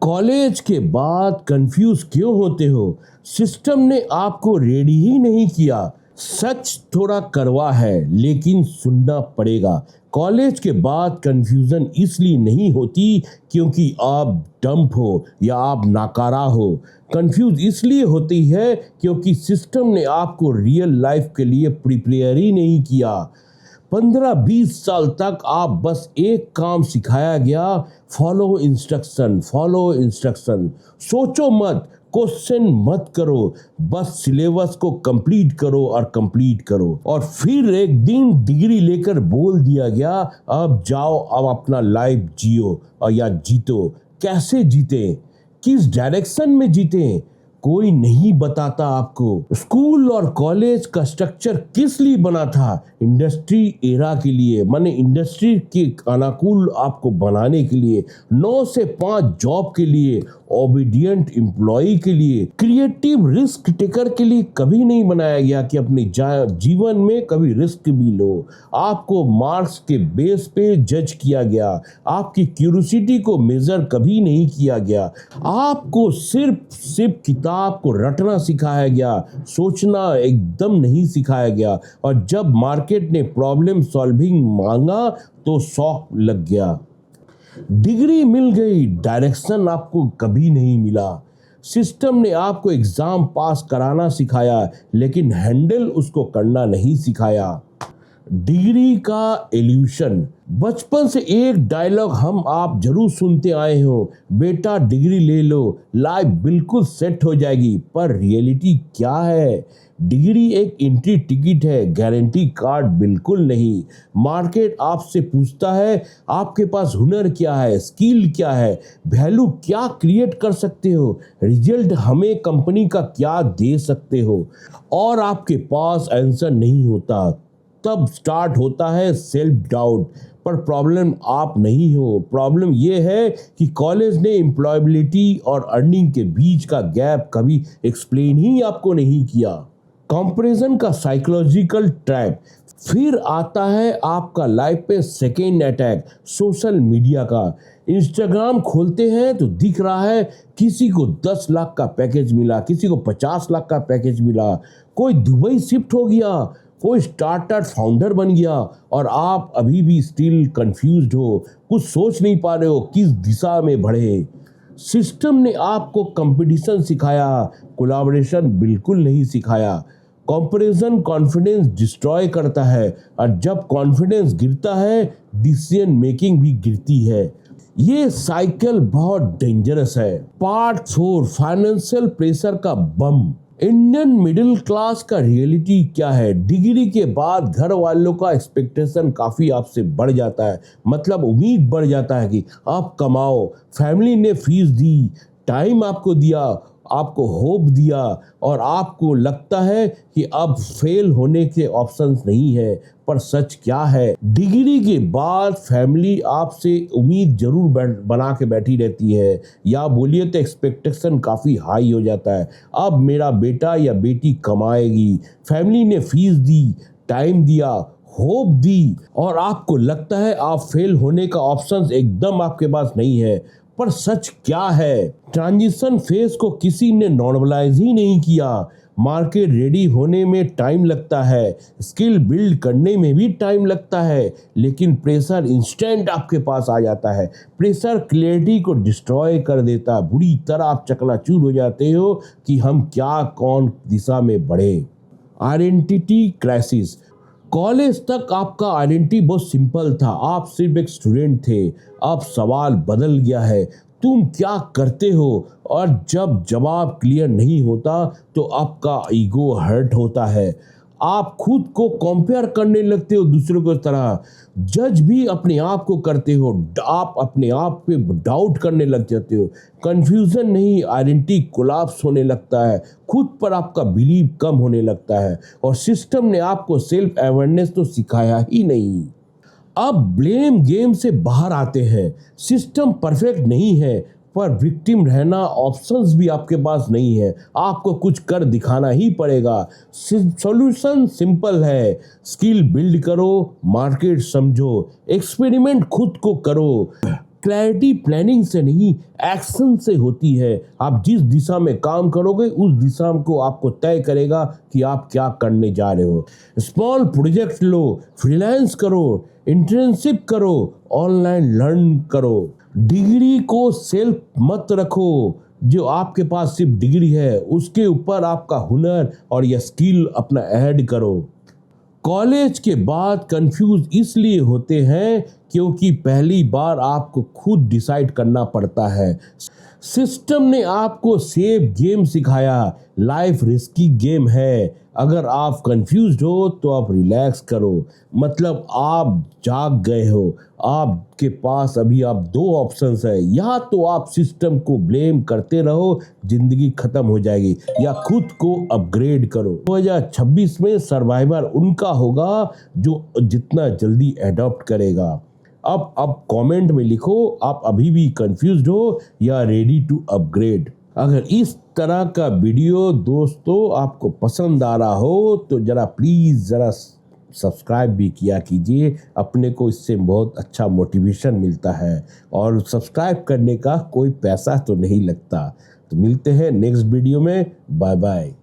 College के बाद confuse क्यों होते हो? सिस्टम ने आपको रेडी ही नहीं किया। सच थोड़ा कड़वा है लेकिन सुनना पड़ेगा। कॉलेज के बाद कंफ्यूजन इसलिए नहीं होती क्योंकि आप डंप हो या आप नाकारा हो। कंफ्यूज इसलिए होती है क्योंकि सिस्टम ने आपको रियल लाइफ के लिए प्रिपेयर ही नहीं किया। 15-20 साल तक आप बस एक काम सिखाया गया, फॉलो इंस्ट्रक्शन, फॉलो इंस्ट्रक्शन। सोचो मत, क्वेश्चन मत करो, बस सिलेबस को कंप्लीट करो और कंप्लीट करो। और फिर एक दिन डिग्री लेकर बोल दिया गया, अब जाओ, अब अपना लाइफ जियो और या जीतो। कैसे जीते, किस डायरेक्शन में जीते, कोई नहीं बताता आपको। स्कूल और कॉलेज का स्ट्रक्चर किस लिए बना था? इंडस्ट्री एरा के लिए, माने इंडस्ट्री के अनुकूल आपको बनाने के लिए। 9 से 5 जॉब के लिए, ओबीडियंट एम्प्लॉय के लिए, क्रिएटिव रिस्क टेकर के लिए कभी नहीं बनाया गया कि अपने जीवन में कभी रिस्क भी लो। आपको मार्क्स के बेस पे जज किया गया, आपकी क्यूरियोसिटी को मेजर कभी नहीं किया गया। आपको सिर्फ किताब को रटना सिखाया गया, सोचना एकदम नहीं सिखाया गया। और जब मार्केट ने प्रॉब्लम सॉल्विंग मांगा तो शॉक लग गया। डिग्री मिल गई, डायरेक्शन आपको कभी नहीं मिला। सिस्टम ने आपको एग्जाम पास कराना सिखाया लेकिन हैंडल उसको करना नहीं सिखाया। डिग्री का इल्यूशन। बचपन से एक डायलॉग हम आप जरूर सुनते आए हो, बेटा डिग्री ले लो, लाइफ बिल्कुल सेट हो जाएगी। पर रियलिटी क्या है? डिग्री एक एंट्री टिकट है, गारंटी कार्ड बिल्कुल नहीं। मार्केट आपसे पूछता है आपके पास हुनर क्या है, स्किल क्या है, वैल्यू क्या क्रिएट कर सकते हो, रिजल्ट हमें कंपनी का क्या दे सकते हो। और आपके पास आंसर नहीं होता, तब स्टार्ट होता है सेल्फ डाउट। पर प्रॉब्लम आप नहीं हो, प्रॉब्लम ये है कि कॉलेज ने एम्प्लॉयबिलिटी और अर्निंग के बीच का गैप कभी एक्सप्लेन ही आपको नहीं किया। कंपैरिजन का साइकोलॉजिकल ट्रैप। फिर आता है आपका लाइफ पे सेकेंड अटैक, सोशल मीडिया का। इंस्टाग्राम खोलते हैं तो दिख रहा है किसी को 10 लाख का पैकेज मिला, किसी को 50 लाख का पैकेज मिला, कोई दुबई शिफ्ट हो गया, कोई स्टार्टअप फाउंडर बन गया और आप अभी भी स्टिल कंफ्यूज्ड हो, कुछ सोच नहीं पा रहे हो किस दिशा में बढ़े। सिस्टम ने आपको कंपटीशन सिखाया, कोलैबोरेशन बिल्कुल नहीं सिखाया। कंपैरिजन कॉन्फिडेंस डिस्ट्रॉय करता है और जब कॉन्फिडेंस गिरता है डिसीजन मेकिंग भी गिरती है। ये साइकिल बहुत डेंजरस है। पार्ट 4, फाइनेंशियल प्रेशर का बम। इंडियन मिडिल क्लास का रियलिटी क्या है? डिग्री के बाद घर वालों का एक्सपेक्टेशन काफ़ी आपसे बढ़ जाता है, मतलब उम्मीद बढ़ जाता है कि आप कमाओ। फैमिली ने फीस दी, टाइम आपको दिया, आपको होप दिया और आपको लगता है कि अब फेल होने के ऑप्शंस नहीं है। पर सच क्या है? डिग्री के बाद फैमिली आपसे उम्मीद जरूर बना के बैठी रहती है, या बोलिए तो एक्सपेक्टेशन काफ़ी हाई हो जाता है। अब मेरा बेटा या बेटी कमाएगी, फैमिली ने फीस दी, टाइम दिया, होप दी और आपको लगता है आप फेल होने का ऑप्शंस एकदम आपके पास नहीं है। पर सच क्या है? ट्रांजिशन फेज को किसी ने नॉर्मलाइज ही नहीं किया। मार्केट रेडी होने में टाइम लगता है, स्किल बिल्ड करने में भी टाइम लगता है, लेकिन प्रेशर इंस्टेंट आपके पास आ जाता है। प्रेशर क्लैरिटी को डिस्ट्रॉय कर देता, बुरी तरह आप चकनाचूर हो जाते हो कि हम क्या कौन दिशा में बढ़े। Identity crisis. कॉलेज तक आपका आइडेंटिटी बहुत सिंपल था, आप सिर्फ एक स्टूडेंट थे। अब सवाल बदल गया है, तुम क्या करते हो? और जब जवाब क्लियर नहीं होता तो आपका ईगो हर्ट होता है। आप खुद को कंपेयर करने लगते हो दूसरों की तरह, जज भी अपने आप को करते हो, आप अपने आप पे डाउट करने लग जाते हो। कंफ्यूजन नहीं, आइडेंटिटी कोलैप्स होने लगता है, खुद पर आपका बिलीव कम होने लगता है और सिस्टम ने आपको सेल्फ अवेयरनेस तो सिखाया ही नहीं। अब ब्लेम गेम से बाहर आते हैं। सिस्टम परफेक्ट नहीं है पर विक्टिम रहना ऑप्शंस भी आपके पास नहीं है, आपको कुछ कर दिखाना ही पड़ेगा। सॉल्यूशन सिंपल है, स्किल बिल्ड करो, मार्केट समझो, एक्सपेरिमेंट खुद को करो, क्लैरिटी प्लानिंग से नहीं, एक्शन से होती है। आप जिस दिशा में काम करोगे उस दिशा को आपको तय करेगा कि आप क्या करने जा रहे हो। स्मॉल प्रोजेक्ट लो, फ्रीलांस करो, इंटर्नशिप करो, ऑनलाइन लर्न करो। डिग्री को सेल्फ मत रखो। जो आपके पास सिर्फ डिग्री है उसके ऊपर आपका हुनर और यह स्किल अपना ऐड करो। कॉलेज के बाद कंफ्यूज इसलिए होते हैं क्योंकि पहली बार आपको खुद डिसाइड करना पड़ता है। सिस्टम ने आपको सेफ गेम सिखाया, लाइफ रिस्की गेम है। अगर आप कंफ्यूज हो तो आप रिलैक्स करो, मतलब आप जाग गए हो। आपके पास अभी आप दो ऑप्शंस है, या तो आप सिस्टम को ब्लेम करते रहो, जिंदगी खत्म हो जाएगी, या खुद को अपग्रेड करो। 2026 में सर्वाइवर उनका होगा जो जितना जल्दी एडॉप्ट करेगा। अब कमेंट में लिखो, आप अभी भी कंफ्यूज्ड हो या रेडी टू अपग्रेड। अगर इस तरह का वीडियो दोस्तों आपको पसंद आ रहा हो तो जरा प्लीज़ जरा सब्सक्राइब भी किया कीजिए। अपने को इससे बहुत अच्छा मोटिवेशन मिलता है और सब्सक्राइब करने का कोई पैसा तो नहीं लगता। तो मिलते हैं नेक्स्ट वीडियो में। Bye bye.